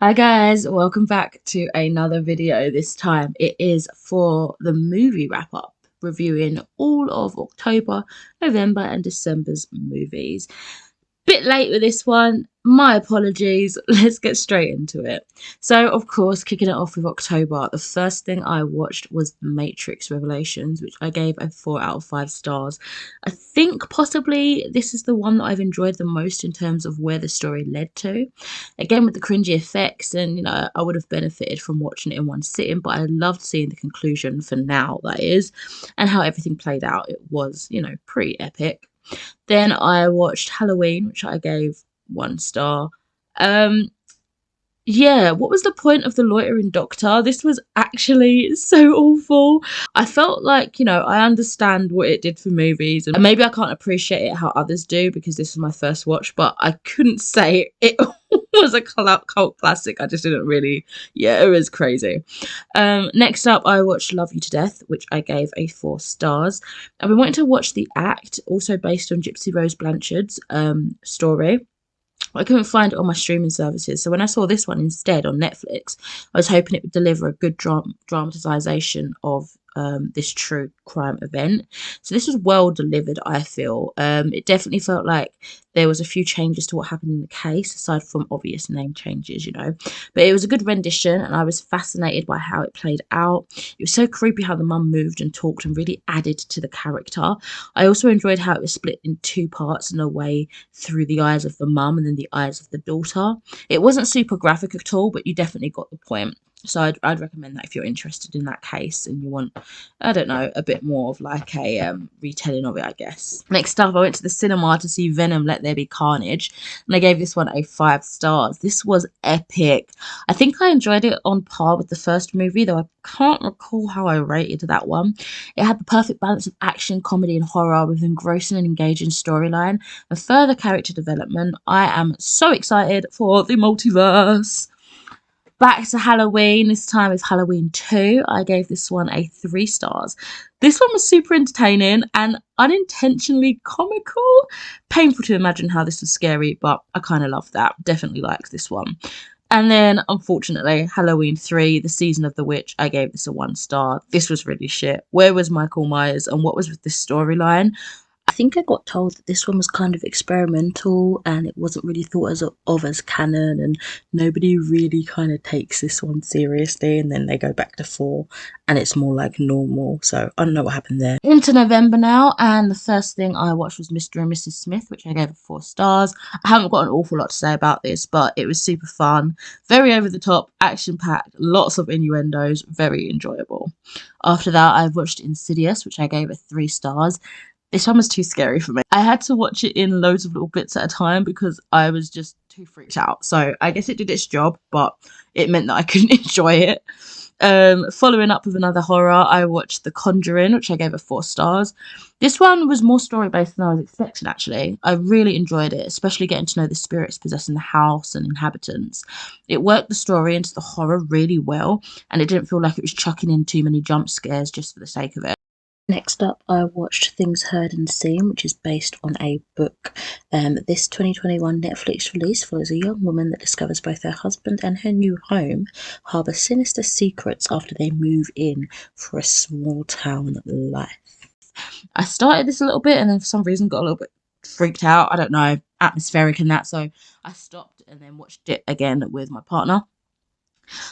Hi guys, welcome back to another video. This time it is for the movie wrap up, reviewing all of October, November and December's movies. Bit late with this one, my apologies. Let's get straight into it. So of course, kicking it off with October, the first thing I watched was Matrix Revolutions, which I gave a 4 out of 5 stars. I think possibly this is the one that I've enjoyed the most in terms of where the story led to. Again, with the cringy effects, and I would have benefited from watching it in one sitting, but I loved seeing the conclusion, for now that is, and how everything played out. It was, pretty epic. Then I watched Halloween, which I gave 1 star. Yeah, what was the point of the loitering doctor? This was actually so awful. I felt like, I understand what it did for movies, and maybe I can't appreciate it how others do because this was my first watch, but I couldn't say it was a cult classic. I just didn't really, it was crazy. Next up, I watched Love You to Death, which I gave a 4 stars. I've been wanting to watch The Act, also based on Gypsy Rose Blanchard's story. I couldn't find it on my streaming services, so when I saw this one instead on Netflix, I was hoping it would deliver a good dramatisation of this true crime event. So this was well delivered, I feel. It definitely felt like there was a few changes to what happened in the case, aside from obvious name changes, But it was a good rendition, and I was fascinated by how it played out. It was so creepy how the mum moved and talked and really added to the character. I also enjoyed how it was split in 2 parts in a way, through the eyes of the mum and then the eyes of the daughter. It wasn't super graphic at all, but you definitely got the point. So I'd recommend that if you're interested in that case and you want, I don't know, a bit more of like a retelling of it, I guess. Next up, I went to the cinema to see Venom, Let There Be Carnage, and I gave this one a 5 stars. This was epic. I think I enjoyed it on par with the first movie, though I can't recall how I rated that one. It had the perfect balance of action, comedy and horror with engrossing and engaging storyline and further character development. I am so excited for the multiverse. Back to Halloween, this time with Halloween 2. I gave this one a 3 stars. This one was super entertaining and unintentionally comical. Painful to imagine how this was scary, but I kind of loved that. Definitely liked this one. And then, unfortunately, Halloween 3, The Season of the Witch, I gave this a 1 star. This was really shit. Where was Michael Myers and what was with this storyline? I think I got told that this one was kind of experimental and it wasn't really thought of as canon, and nobody really kind of takes this one seriously, and then they go back to 4 and it's more like normal. So I don't know what happened there. Into November now, and the first thing I watched was Mr. and Mrs. Smith, which I gave a 4 stars. I haven't got an awful lot to say about this, but it was super fun, very over the top, action packed, lots of innuendos, very enjoyable. After that, I watched Insidious, which I gave a 3 stars. This one was too scary for me. I had to watch it in loads of little bits at a time because I was just too freaked out. So I guess it did its job, but it meant that I couldn't enjoy it. Following up with another horror, I watched The Conjuring, which I gave a 4 stars. This one was more story-based than I was expecting, actually. I really enjoyed it, especially getting to know the spirits possessing the house and inhabitants. It worked the story into the horror really well, and it didn't feel like it was chucking in too many jump scares just for the sake of it. Next up, I watched Things Heard and Seen, which is based on a book. This 2021 Netflix release follows a young woman that discovers both her husband and her new home harbour sinister secrets after they move in for a small town life. I started this a little bit and then for some reason got a little bit freaked out. I don't know, atmospheric and that, so I stopped and then watched it again with my partner.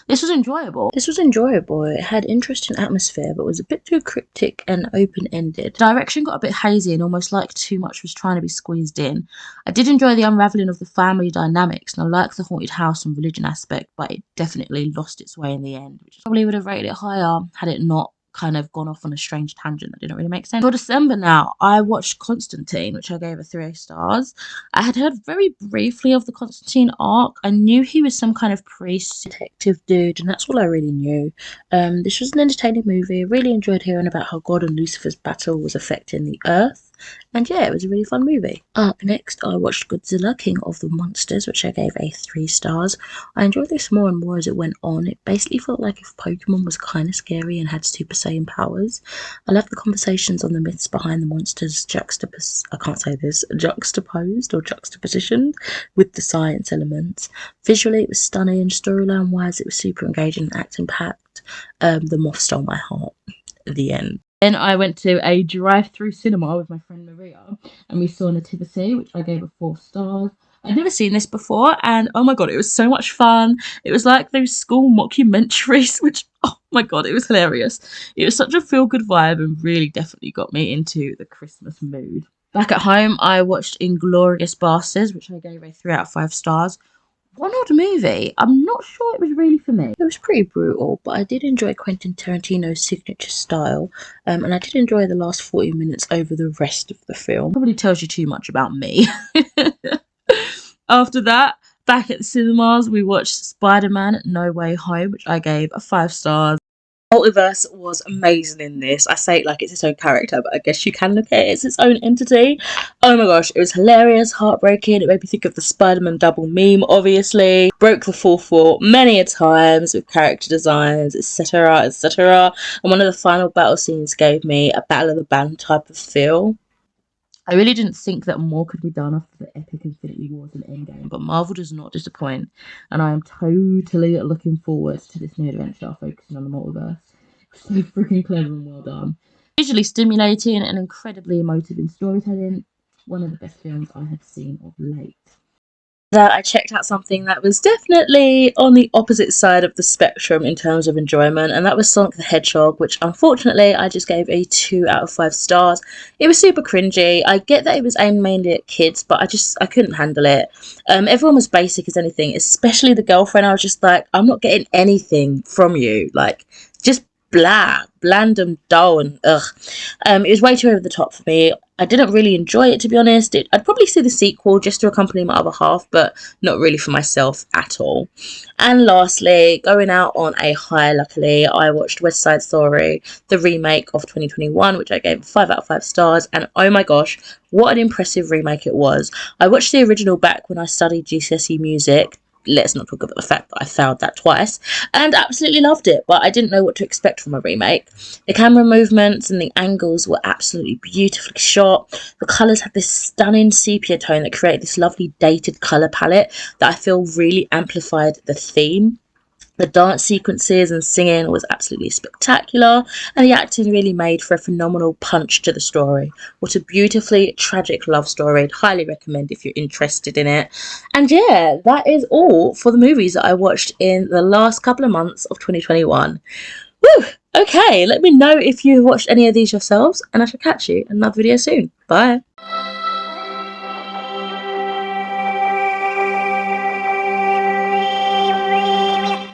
This was enjoyable. It had interesting atmosphere, but was a bit too cryptic and open-ended. Direction got a bit hazy and almost like too much was trying to be squeezed in. I did enjoy the unravelling of the family dynamics, and I liked the haunted house and religion aspect, but it definitely lost its way in the end, which probably would have rated it higher had it not kind of gone off on a strange tangent that didn't really make sense. For December now, I watched Constantine, which I gave a 3 stars. I had heard very briefly of the Constantine arc. I knew he was some kind of priest, detective dude, and that's all I really knew. This was an entertaining movie. Really enjoyed hearing about how God and Lucifer's battle was affecting the earth. And yeah, it was a really fun movie. Up next, I watched Godzilla, King of the Monsters, which I gave a 3 stars. I enjoyed this more and more as it went on. It basically felt like if Pokemon was kind of scary and had Super Saiyan powers. I love the conversations on the myths behind the monsters juxtaposed or juxtapositioned with the science elements. Visually, it was stunning. Storyline-wise, it was super engaging and action-packed. The moth stole my heart. The end. Then I went to a drive-through cinema with my friend Maria, and we saw Nativity, which I gave a 4 stars. I'd never seen this before, and oh my god, it was so much fun. It was like those school mockumentaries, which, oh my god, it was hilarious. It was such a feel-good vibe and really definitely got me into the Christmas mood. Back at home, I watched Inglorious Bastards, which I gave a 3 out of 5 stars. One odd movie. I'm not sure it was really for me. It was pretty brutal, but I did enjoy Quentin Tarantino's signature style, and I did enjoy the last 40 minutes over the rest of the film. Probably tells you too much about me. After that, back at the cinemas, we watched Spiderman No Way Home, which I gave a 5 stars. Multiverse was amazing in this. I say it like it's its own character, but I guess you can look at it as its own entity. Oh my gosh, it was hilarious, heartbreaking. It made me think of the Spider-Man double meme, obviously. Broke the fourth wall many a times with character designs, etc, etc. And one of the final battle scenes gave me a Battle of the Band type of feel. I really didn't think that more could be done after the epic Infinity Wars and Endgame, but Marvel does not disappoint, and I am totally looking forward to this new adventure focusing on the multiverse. It's so freaking clever and well done. Visually stimulating and incredibly emotive in storytelling. One of the best films I have seen of late. That I checked out something that was definitely on the opposite side of the spectrum in terms of enjoyment, and that was Sonic the Hedgehog, which unfortunately I just gave a 2 out of 5 stars. It was super cringy. I get that it was aimed mainly at kids, but I couldn't handle it. Everyone was basic as anything, especially the girlfriend. I was just like, I'm not getting anything from you. Like, just bland and dull and ugh. It was way too over the top for me. I didn't really enjoy it, to be honest. I'd probably see the sequel just to accompany my other half, but not really for myself at all. And lastly, going out on a high, luckily, I watched West Side Story, the remake of 2021, which I gave 5 out of 5 stars. And oh my gosh, what an impressive remake it was. I watched the original back when I studied GCSE music. Let's not talk about the fact that I failed that twice, and absolutely loved it, but I didn't know what to expect from a remake. The camera movements and the angles were absolutely beautifully shot. The colours had this stunning sepia tone that created this lovely dated colour palette that I feel really amplified the theme. The dance sequences and singing was absolutely spectacular, and the acting really made for a phenomenal punch to the story. What a beautifully tragic love story. I'd highly recommend if you're interested in it. And yeah, that is all for the movies that I watched in the last couple of months of 2021. Woo! Okay, let me know if you've watched any of these yourselves, and I shall catch you in another video soon. Bye!